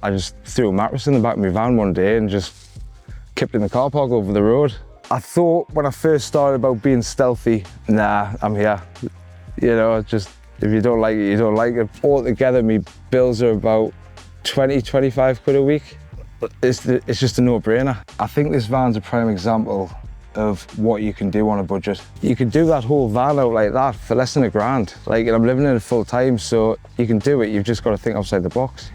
I just threw a mattress in the back of my van one day and just kept in the car park over the road. I thought when I first started about being stealthy, nah, I'm here. You know, just if you don't like it, you don't like it. Altogether, my bills are about 20, 25 quid a week. It's just a no-brainer. I think this van's a prime example of what you can do on a budget. You can do that whole van out like that for less than £1,000. Like, and I'm living in it full time, so you can do it. You've just got to think outside the box.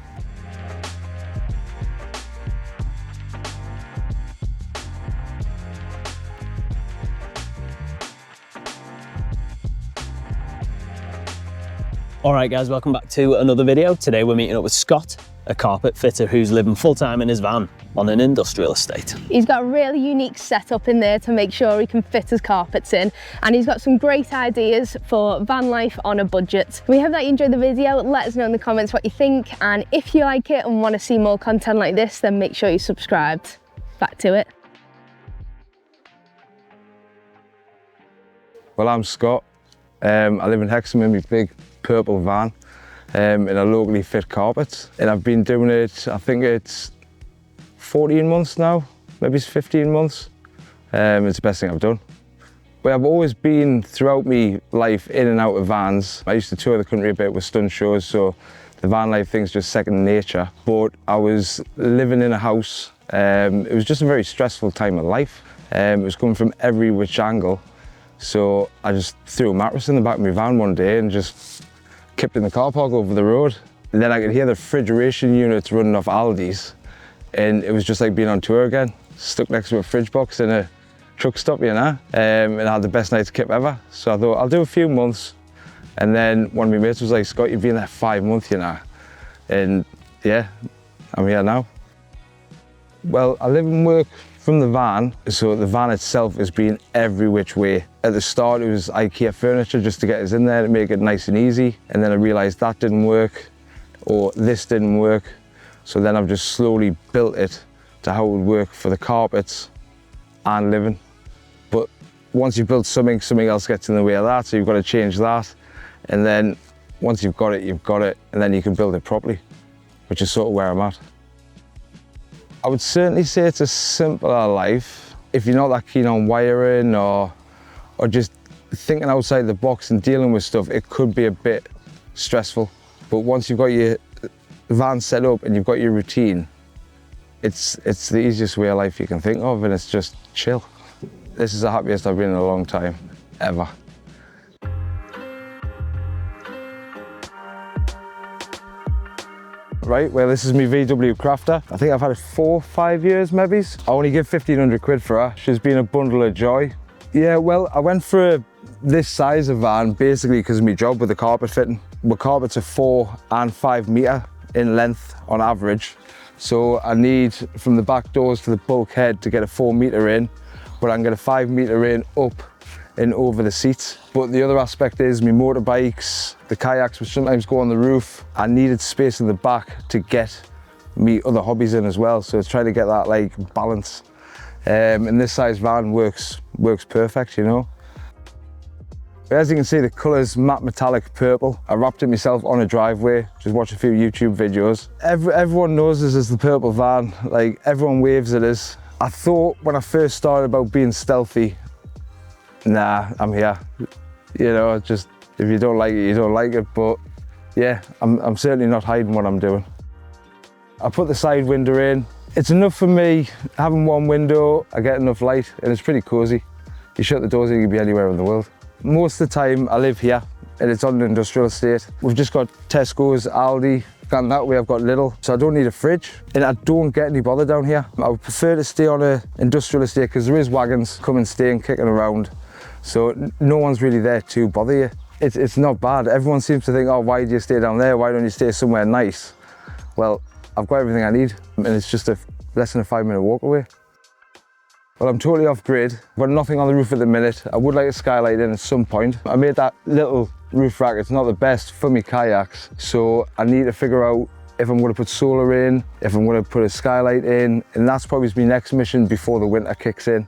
Alright guys, welcome back to another video. Today we're meeting up with Scott, a carpet fitter who's living full-time in his van on an industrial estate. He's got a really unique setup in there to make sure he can fit his carpets in, and he's got some great ideas for van life on a budget. We hope that you enjoyed the video. Let us know in the comments what you think, and if you like it and want to see more content like this, then make sure you're subscribed. Back to it. Well, I'm Scott. I live in Hexham in my big purple van in a locally fit carpet, and I've been doing it, I think it's 14 months now, maybe it's 15 months. It's the best thing I've done. But I've always been, throughout my life, in and out of vans. I used to tour the country a bit with stunt shows, so the van life thing's just second nature. But I was living in a house. It was just a very stressful time of life. It was coming from every which angle. So I just threw a mattress in the back of my van one day and just kept in the car park over the road. And then I could hear the refrigeration units running off Aldi's, and it was just like being on tour again, stuck next to a fridge box in a truck stop, you know. And I had the best night's kip ever. So I thought I'll do a few months, and then one of my mates was like, "Scott, you've been there 5 months, you know." And yeah, I'm here now. Well, I live and work from the van, so the van itself has been every which way. At the start it was IKEA furniture just to get us in there to make it nice and easy, and then I realised that didn't work, or this didn't work, so then I've just slowly built it to how it would work for the carpets and living. But once you've built something else gets in the way of that, so you've got to change that, and then once you've got it, and then you can build it properly, which is sort of where I'm at. I would certainly say it's a simpler life. If you're not that keen on wiring or just thinking outside the box and dealing with stuff, it could be a bit stressful. But once you've got your van set up and you've got your routine, it's the easiest way of life you can think of, and it's just chill. This is the happiest I've been in a long time, ever. Right, well, this is my VW Crafter. I think I've had it 4 or 5 years, maybe. I only give 1,500 quid for her. She's been a bundle of joy. Yeah, well, I went for this size of van basically because of my job with the carpet fitting. My carpets are 4 and 5 metre in length on average. So I need from the back doors to the bulkhead to get a 4 metre in, but I can get a 5 metre in up and over the seats. But the other aspect is my motorbikes, the kayaks which sometimes go on the roof. I needed space in the back to get me other hobbies in as well. So it's trying to get that like balance. And this size van works perfect, you know. But as you can see, the colour's matte metallic purple. I wrapped it myself on a driveway, just watch a few YouTube videos. Everyone knows this is the purple van, like everyone waves at us. I thought when I first started about being stealthy, nah, I'm here. You know, just if you don't like it, you don't like it. But yeah, I'm certainly not hiding what I'm doing. I put the side window in. It's enough for me. Having one window, I get enough light, and it's pretty cosy. You shut the doors and you can be anywhere in the world. Most of the time I live here, and it's on an industrial estate. We've just got Tesco's, Aldi, and that way I've got Lidl, so I don't need a fridge, and I don't get any bother down here. I would prefer to stay on an industrial estate because there is wagons come and stay and kicking around. So no one's really there to bother you. It's not bad. Everyone seems to think, oh, why do you stay down there? Why don't you stay somewhere nice? Well, I've got everything I need, and it's just less than a 5-minute walk away. Well, I'm totally off grid. I've got nothing on the roof at the minute. I would like a skylight in at some point. I made that little roof rack. It's not the best for me kayaks, so I need to figure out if I'm going to put solar in, if I'm going to put a skylight in, and that's probably my next mission before the winter kicks in.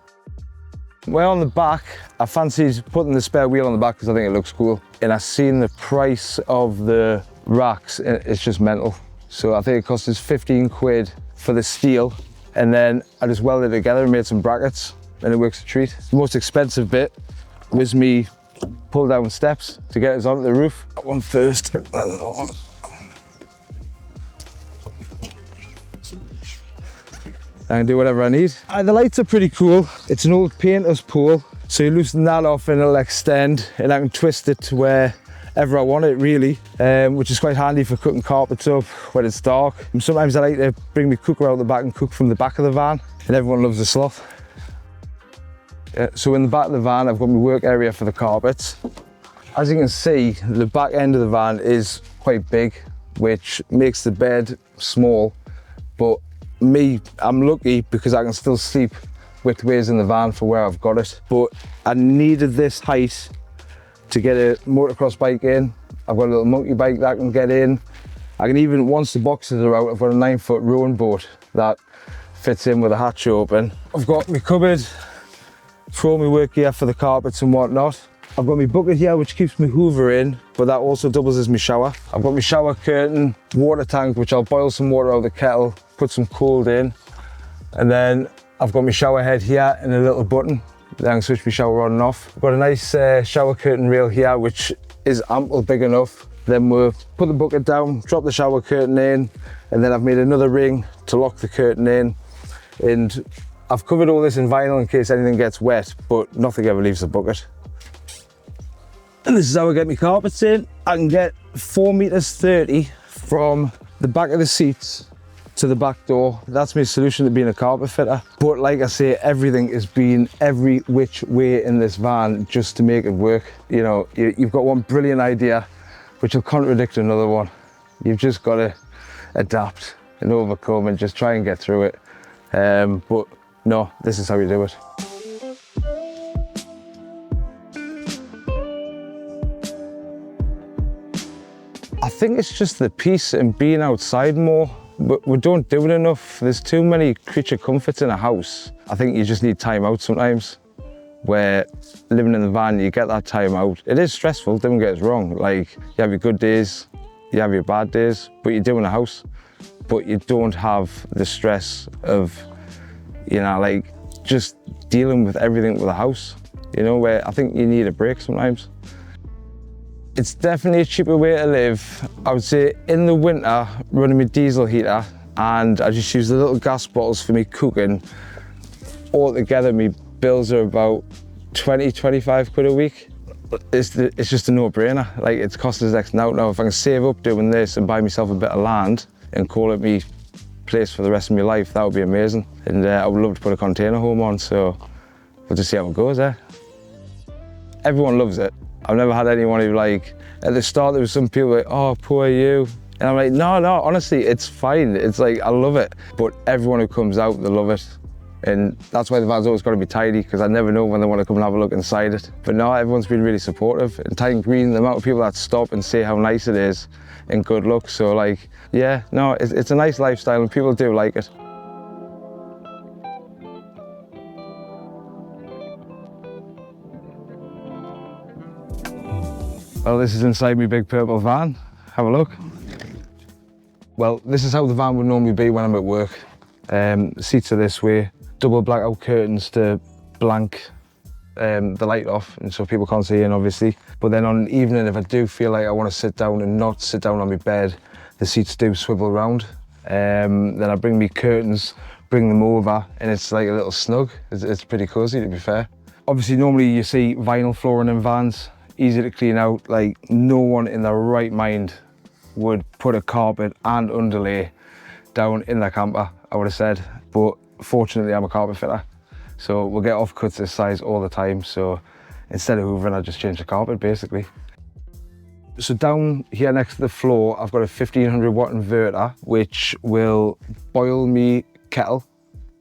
Well, on the back, I fancied putting the spare wheel on the back because I think it looks cool. And I've seen the price of the racks, it's just mental. So I think it cost us 15 quid for the steel. And then I just welded it together and made some brackets, and it works a treat. The most expensive bit was me pull down steps to get us onto the roof. That one first. I can do whatever I need. The lights are pretty cool. It's an old painter's pole, so you loosen that off and it'll extend, and I can twist it to wherever I want it really, which is quite handy for cooking carpets up when it's dark. And sometimes I like to bring my cooker out the back and cook from the back of the van, and everyone loves the sloth. So in the back of the van, I've got my work area for the carpets. As you can see, the back end of the van is quite big, which makes the bed small, but I'm lucky because I can still sleep widthways in the van for where I've got it. But I needed this height to get a motocross bike in. I've got a little monkey bike that I can get in. I can even, once the boxes are out, I've got a 9-foot rowing boat that fits in with a hatch open. I've got my cupboard for all my work gear for the carpets and whatnot. I've got my bucket here which keeps my hoover in, but that also doubles as my shower. I've got my shower curtain, water tank which I'll boil some water out of the kettle, put some cold in, and then I've got my shower head here and a little button that I can switch my shower on and off. I've got a nice shower curtain rail here which is ample big enough. Then we'll put the bucket down, drop the shower curtain in, and then I've made another ring to lock the curtain in. And I've covered all this in vinyl in case anything gets wet, but nothing ever leaves the bucket. And this is how I get my carpets in. I can get 4.30 meters from the back of the seats to the back door. That's my solution to being a carpet fitter. But like I say, everything is being every which way in this van just to make it work. You know, you've got one brilliant idea, which will contradict another one. You've just got to adapt and overcome and just try and get through it. But no, this is how you do it. I think it's just the peace and being outside more, but we don't do it enough. There's too many creature comforts in a house. I think you just need time out sometimes, where living in the van, you get that time out. It is stressful, don't get us wrong. Like, you have your good days, you have your bad days, but you do in a house. But you don't have the stress of, you know, like just dealing with everything with a house, you know, where I think you need a break sometimes. It's definitely a cheaper way to live. I would say in the winter, running my diesel heater, and I just use the little gas bottles for me cooking. Altogether, my bills are about 20-25 quid a week. It's just a no-brainer. Like, it's cost us X now. If I can save up doing this and buy myself a bit of land and call it me place for the rest of my life, that would be amazing. And I would love to put a container home on, so we'll just see how it goes, eh? Everyone loves it. I've never had anyone who, like, at the start there was some people like, oh, poor you. And I'm like, no, honestly, it's fine. It's like, I love it. But everyone who comes out, they love it. And that's why the van's always got to be tidy, because I never know when they want to come and have a look inside it. But no, everyone's been really supportive. And Tyne Green, the amount of people that stop and say how nice it is and good luck. So, like, yeah, no, it's a nice lifestyle and people do like it. Well, this is inside my big purple van. Have a look. Well, this is how the van would normally be when I'm at work. The seats are this way, double blackout curtains to blank the light off, and so people can't see in, obviously. But then on an evening, if I do feel like I want to sit down and not sit down on my bed, the seats do swivel round. Then I bring me curtains, bring them over, and it's like a little snug. It's pretty cozy, to be fair. Obviously, normally you see vinyl flooring in vans, easy to clean out. Like, no one in their right mind would put a carpet and underlay down in their camper, I would have said. But fortunately, I'm a carpet fitter, so we'll get offcuts this size all the time. So instead of hoovering, I just change the carpet, basically. So down here next to the floor, I've got a 1500 watt inverter, which will boil me kettle,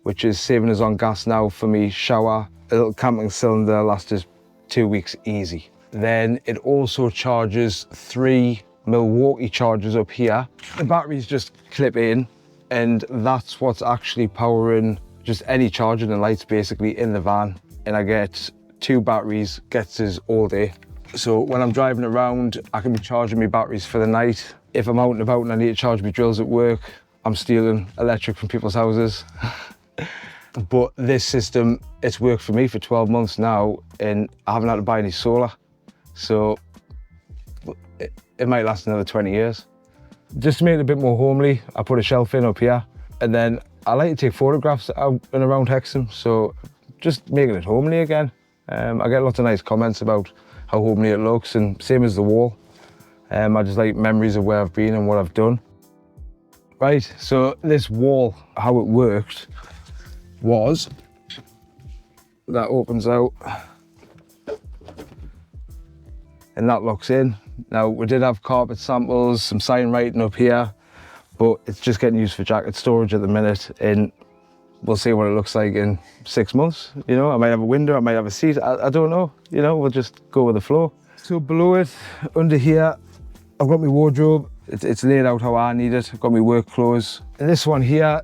which is saving us on gas now for me shower. A little camping cylinder lasts us 2 weeks easy. Then it also charges 3 Milwaukee chargers up here. The batteries just clip in, and that's what's actually powering just any charging and lights basically in the van. And I get 2 batteries, gets us all day. So when I'm driving around, I can be charging my batteries for the night, if I'm out and about and I need to charge my drills at work, I'm stealing electric from people's houses. But this system, it's worked for me for 12 months now, and I haven't had to buy any solar. So it might last another 20 years. Just to make it a bit more homely, I put a shelf in up here, and then I like to take photographs out and around Hexham, so just making it homely again. I get lots of nice comments about how homely it looks, and same as the wall. I just like memories of where I've been and what I've done. Right, so this wall, how it worked was, that opens out and that locks in. Now, we did have carpet samples, some sign writing up here, but it's just getting used for jacket storage at the minute, and we'll see what it looks like in 6 months. You know, I might have a window, I might have a seat, I don't know, you know, we'll just go with the flow. So below it, under here, I've got my wardrobe. It's laid out how I need it. I've got my work clothes. And this one here,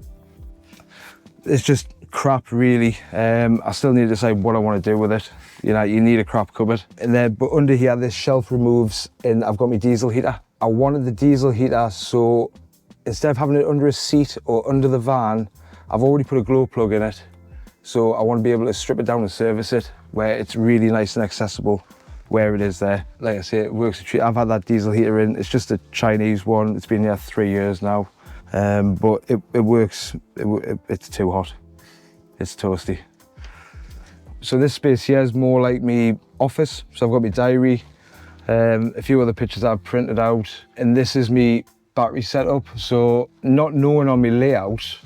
it's just crap, really. I still need to decide what I want to do with it. You know, you need a crap cupboard. And then, but under here, this shelf removes, and I've got my diesel heater. I wanted the diesel heater, so instead of having it under a seat or under the van, I've already put a glow plug in it. So I want to be able to strip it down and service it, where it's really nice and accessible where it is there. Like I say, it works a treat. I've had that diesel heater in. It's just a Chinese one. It's been here 3 years now. But it works. It's too hot. It's toasty. So this space here is more like me office. So I've got my diary, a few other pictures I've printed out, and this is me battery setup. So not knowing on my layout,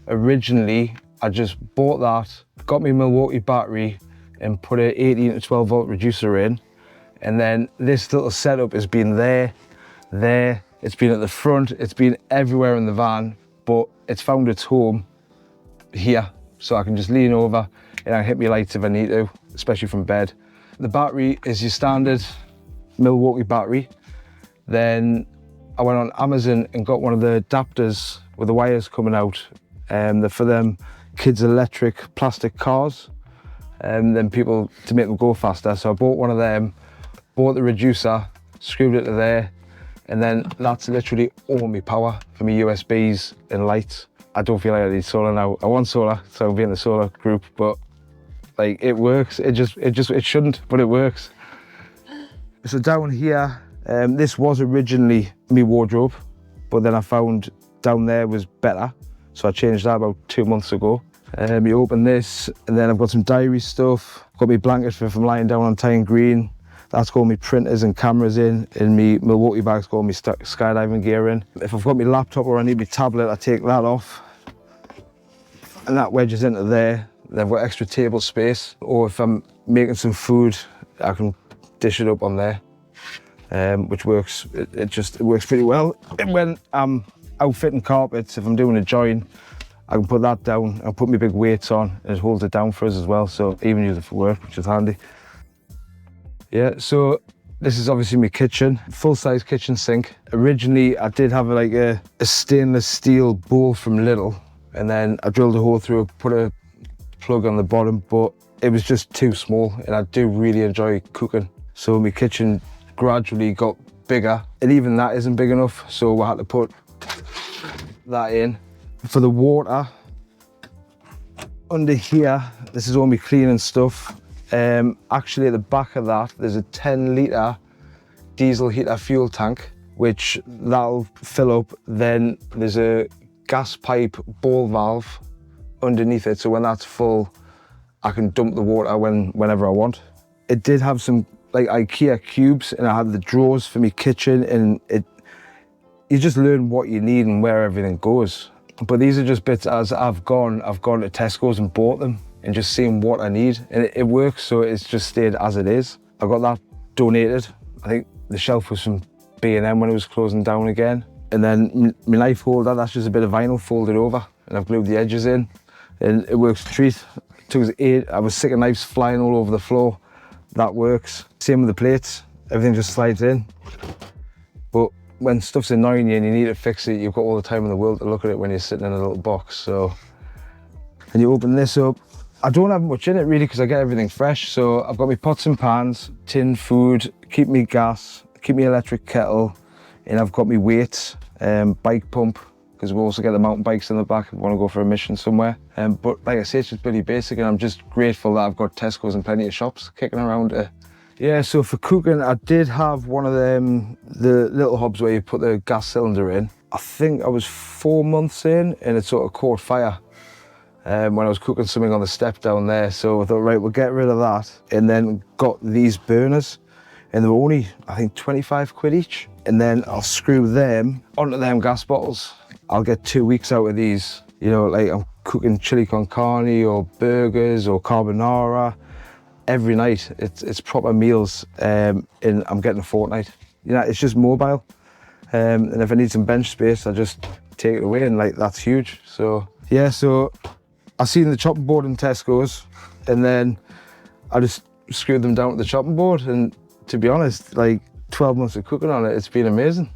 originally I just bought that, got my Milwaukee battery and put a 18 to 12 volt reducer in. And then this little setup has been there, it's been at the front, it's been everywhere in the van, but it's found its home here. So I can just lean over and I hit my lights if I need to, especially from bed. The battery is your standard Milwaukee battery. Then I went on Amazon and got one of the adapters with the wires coming out. They're for them kids' electric plastic cars, then people to make them go faster. So I bought one of them, bought the reducer, screwed it to there, and then that's literally all my power for my USBs and lights. I don't feel like I need solar now. I want solar, so I'll be in the solar group, but like it works. It shouldn't, but it works. So down here, this was originally my wardrobe, but then I found down there was better. So I changed that about 2 months ago. You open this, and then I've got some diary stuff. I've got my blanket for if I'm lying down on tying green. That's got my printers and cameras in, and my Milwaukee bag's got my skydiving gear in. If I've got my laptop or I need my tablet, I take that off. And that wedges into there. Then I've got extra table space. Or if I'm making some food, I can dish it up on there, which works. It works pretty well. And when I'm outfitting carpets, if I'm doing a join, I can put that down and put my big weights on, and it holds it down for us as well. So even use it for work, which is handy. Yeah, so this is obviously my kitchen, full-size kitchen sink. Originally, I did have like a stainless steel bowl from Lidl, and then I drilled a hole through it, put a plug on the bottom, but it was just too small, and I do really enjoy cooking. So my kitchen gradually got bigger, and even that isn't big enough, so I had to put that in. For the water, under here, this is all my cleaning stuff. Actually at the back of that, there's a 10-litre diesel heater fuel tank, which that'll fill up. Then there's a gas pipe ball valve underneath it, so when that's full, I can dump the water whenever I want. It did have some like IKEA cubes, and I had the drawers for my kitchen, and you just learn what you need and where everything goes. But these are just bits as I've gone to Tesco's and bought them and just seen what I need, and it works, so it's just stayed as it is. I got that donated. I think the shelf was from B&M when it was closing down again. And then my knife holder, that's just a bit of vinyl folded over, and I've glued the edges in, and it works a treat. It took us 8, I was sick of knives flying all over the floor. That works. Same with the plates, everything just slides in. But when stuff's annoying you and you need to fix it, you've got all the time in the world to look at it when you're sitting in a little box. So, and you open this up. I don't have much in it really because I get everything fresh. So I've got my pots and pans, tin food, keep me gas, keep me electric kettle, And I've got my weights, bike pump, because we also get the mountain bikes in the back if we want to go for a mission somewhere. But like I say, it's just really basic, and I'm just grateful that I've got Tesco's and plenty of shops kicking around. Yeah, so for cooking, I did have one of them, the little hobs where you put the gas cylinder in. I think I was 4 months in, and it sort of caught fire when I was cooking something on the step down there. So I thought, right, we'll get rid of that. And then got these burners, and they were only, I think, 25 quid each. And then I'll screw them onto them gas bottles. I'll get 2 weeks out of these. You know, like I'm cooking chili con carne or burgers or carbonara. Every night, it's proper meals, and I'm getting a fortnight. You know, it's just mobile. And if I need some bench space, I just take it away, and like, that's huge. So yeah, so I seen the chopping board in Tesco's, and then I just screwed them down to the chopping board. And to be honest, like 12 months of cooking on it, it's been amazing.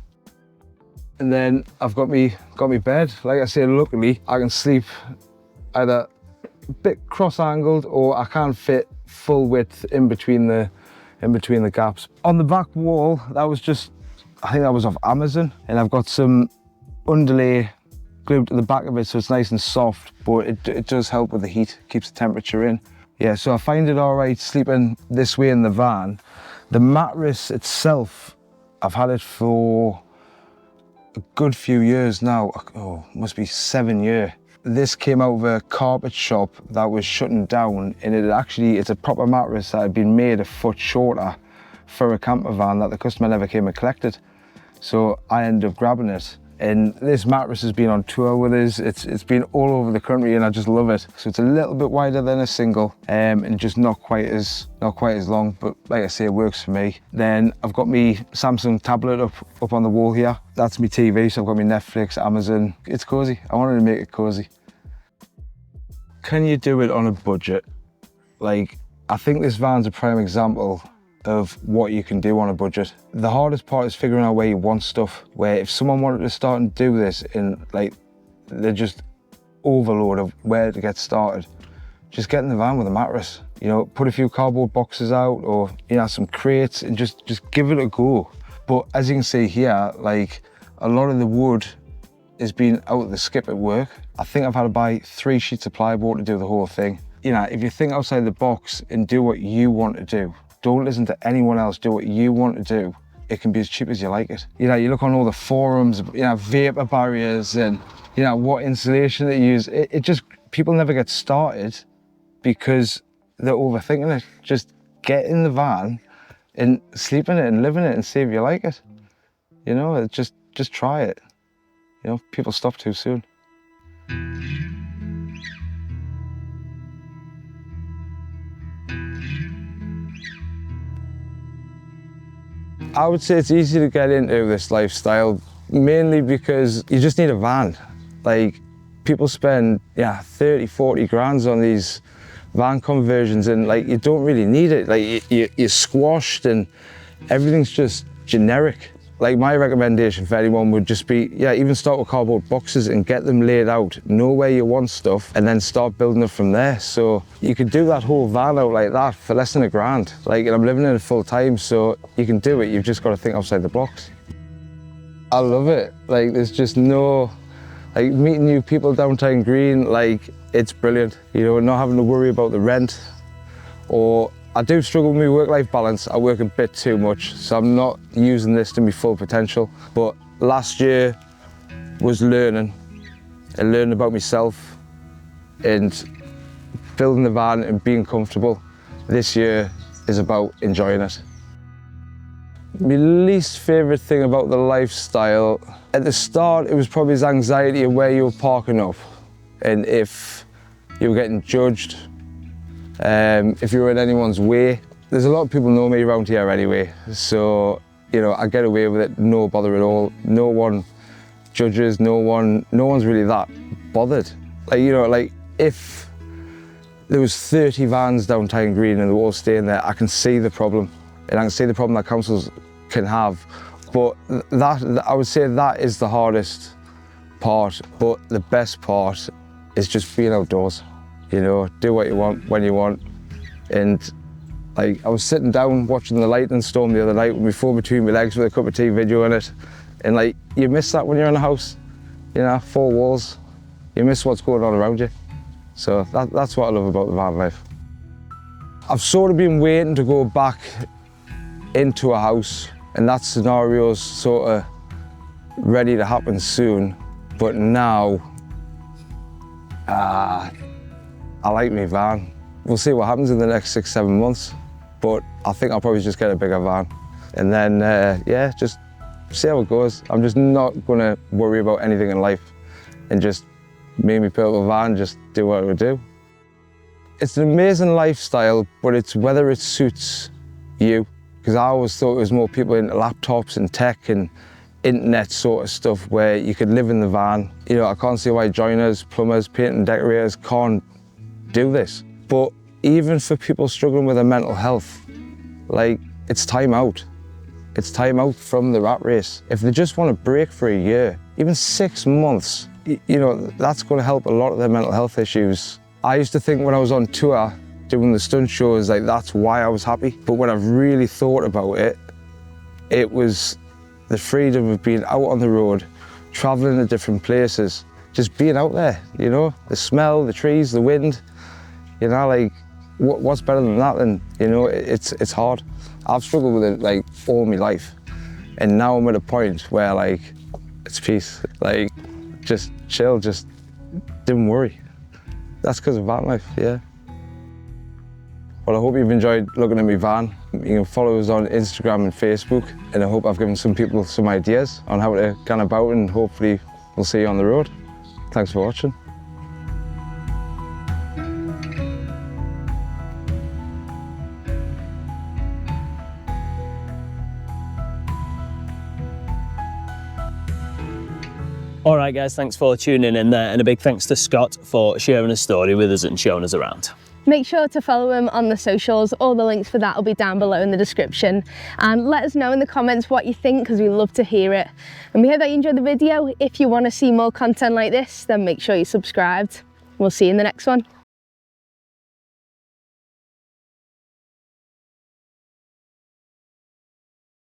And then I've got me bed. Like I say, luckily I can sleep either a bit cross-angled, or I can't fit full width in between the gaps. On the back wall, that was just, I think that was off Amazon, and I've got some underlay glued to the back of it so it's nice and soft, but it does help with the heat, keeps the temperature in. Yeah, so I find it all right sleeping this way in the van. The mattress itself, I've had it for a good few years now. Oh, must be 7 years. This came out of a carpet shop that was shutting down, and it's a proper mattress that had been made a foot shorter for a camper van that the customer never came and collected. So I ended up grabbing it, and this mattress has been on tour with us. It's been all over the country, and I just love it. So it's a little bit wider than a single, and just not quite as long, but like I say, it works for me. Then I've got my Samsung tablet up on the wall here. That's my TV, so I've got my Netflix, Amazon. It's cozy. I wanted to make it cozy. Can you do it on a budget? Like, I think this van's a prime example of what you can do on a budget. The hardest part is figuring out where you want stuff, where if someone wanted to start and do this in, like, they're just overload of where to get started, just get in the van with a mattress. You know, put a few cardboard boxes out, or, you know, some crates, and just give it a go. But as you can see here, like, a lot of the wood has been out of the skip at work. I think I've had to buy 3 sheets of plywood to do the whole thing. You know, if you think outside the box and do what you want to do, don't listen to anyone else, do what you want to do, it can be as cheap as you like it. You know, you look on all the forums, you know, vapor barriers and, you know, what insulation they use. It just, people never get started because they're overthinking it. Just get in the van and sleep in it and live in it and see if you like it. You know, just try it. You know, people stop too soon. I would say it's easy to get into this lifestyle, mainly because you just need a van. Like, people spend 30, 40 grand on these van conversions, and like, you don't really need it. Like, you're squashed and everything's just generic. Like, my recommendation for anyone would just be, even start with cardboard boxes and get them laid out, know where you want stuff, and then start building it from there. So you could do that whole van out like that for less than £1,000. Like, and I'm living in it full time, so you can do it. You've just got to think outside the box. I love it. Like, there's just no, like, meeting new people downtown Green, like, it's brilliant. You know, not having to worry about the rent, or I do struggle with my work-life balance. I work a bit too much, so I'm not using this to my full potential. But last year was learning about myself and building the van and being comfortable. This year is about enjoying it. My least favourite thing about the lifestyle, at the start, it was probably his anxiety of where you were parking up and if you were getting judged. If you were in anyone's way. There's a lot of people know me around here anyway, so, you know, I get away with it, no bother at all. No one judges, no one's really that bothered. Like, you know, like, if there was 30 vans downtown Green and they're all staying there, I can see the problem, and I can see the problem that councils can have. But that, I would say that is the hardest part, but the best part is just being outdoors. You know, do what you want, when you want. And like, I was sitting down watching the lightning storm the other night with my phone between my legs with a cup of tea video in it. And like, you miss that when you're in a house, you know, 4 walls. You miss what's going on around you. So that's what I love about the van life. I've sort of been waiting to go back into a house, and that scenario's sort of ready to happen soon. But now, I like my van. We'll see what happens in the next 6-7 months, but I think I'll probably just get a bigger van. And then, yeah, just see how it goes. I'm just not gonna worry about anything in life and just me and my purple van, just do what we do. It's an amazing lifestyle, but it's whether it suits you. Because I always thought it was more people into laptops and tech and internet sort of stuff where you could live in the van. You know, I can't see why joiners, plumbers, painting decorators can't do this. But even for people struggling with their mental health, like, it's time out. It's time out from the rat race. If they just want a break for a year, even 6 months, you know, that's going to help a lot of their mental health issues. I used to think when I was on tour, doing the stunt shows, like, that's why I was happy. But when I've really thought about it, it was the freedom of being out on the road, traveling to different places, just being out there, you know, the smell, the trees, the wind, you know, like, what's better than that? And, you know, it's hard. I've struggled with it, like, all my life. And now I'm at a point where, like, it's peace. Like, just chill, just don't worry. That's because of van life, yeah. Well, I hope you've enjoyed looking at my van. You can follow us on Instagram and Facebook, and I hope I've given some people some ideas on how to get about, and hopefully we'll see you on the road. Thanks for watching. All right, guys, thanks for tuning in there, and a big thanks to Scott for sharing his story with us and showing us around. Make sure to follow him on the socials. All the links for that will be down below in the description. And let us know in the comments what you think, because we love to hear it. And we hope that you enjoyed the video. If you want to see more content like this, then make sure you're subscribed. We'll see you in the next one.